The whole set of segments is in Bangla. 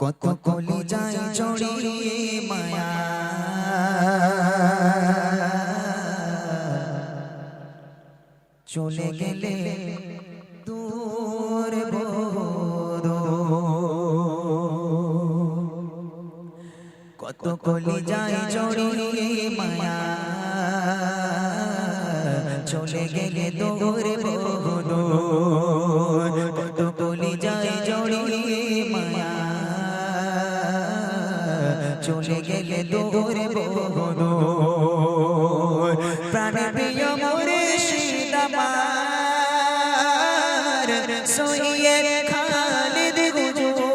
কত কলিজায় জড়িয়ে মায়া চলে গেলে দূর কত কলিজায় জড়িয়ে মায়া চলে গেলে দূর কত কলিজায় জড়িয়ে মায়া চলে গেলে দূর প্রাণ প্রিয় মুর্শিদ আমার সৈয়দ খালিদ হুজুর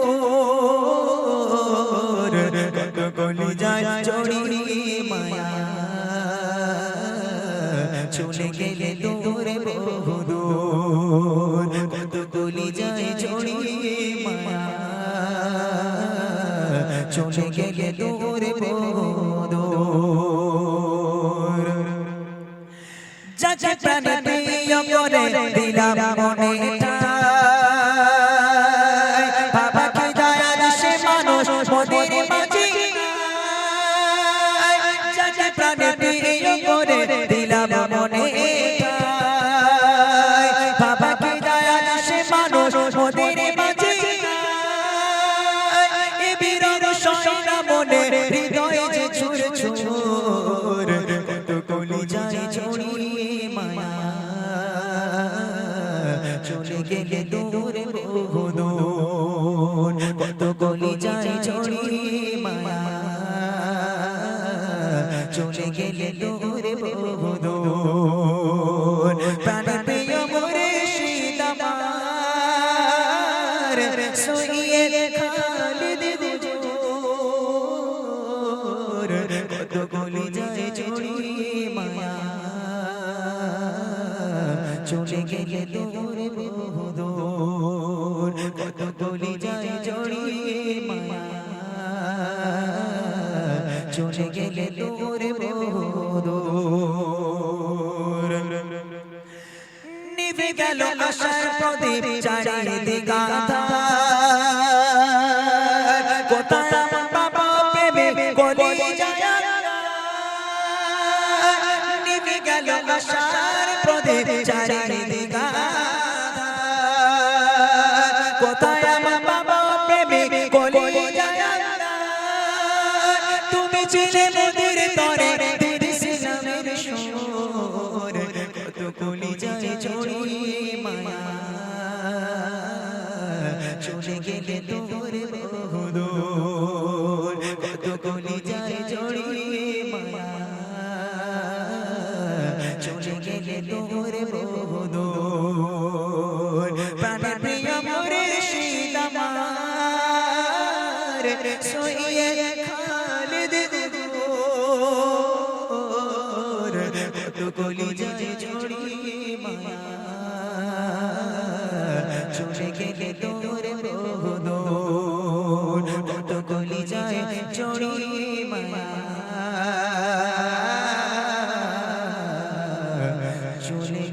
কত কলিজায় জড়িয়ে মায়া চলে গেলে দূর কত কলিজায় জড়িয়ে মায়া চলে গেলে দূর যা প্রাণ প্রিয় করে দিলাম মনেটা বাবা কি দয়াল সে মানুষ মোদের মাঝে যা প্রাণ প্রিয় করে দিলাম মনেটা বাবা কি দয়াল সে মানুষ মোদের মাঝে এ বিরহ সয়না মনে হৃদয়ে যে ছুর ছুর কত কলিজায় জড়িয়ে মায়া চলে গেলে দূর কত কলিজায় জড়িয়ে মায়া চলে গেলে দূর প্রাণ প্রিয় মুর্শিদ আমার সৈয়দ খালিদ হুজুর কত কলিজায় জড়িয়ে মায়া চলে গেলে দূর কত কলিজায় জড়িয়ে মায়া চলে গেলে দূর নিভে গেল আশার প্রদীপ চারিদিকে আঁধার কোথায় আমার বাবা প্রেমে কলিজায় নিভে গেল আশার প্রদীপ চারিদিকে আঁধার কোথায় আমার বাবা প্রেমে কলিজায় তুমি ছিলে মোদের তরে দিছিলামের সুর কত কলিজায় জড়িয়ে মায়া চলে গেলে দূর কত কলিজায় জড়িয়ে মায়া চলে গেলে দূর প্রাণ প্রিয় মুর্শিদ আমার সৈয়দ খালিদ হুজুর কত কলিজায় জড়িয়ে মায়া চলে গেলে দূর কত কলিজায় জড়িয়ে মায়া চলে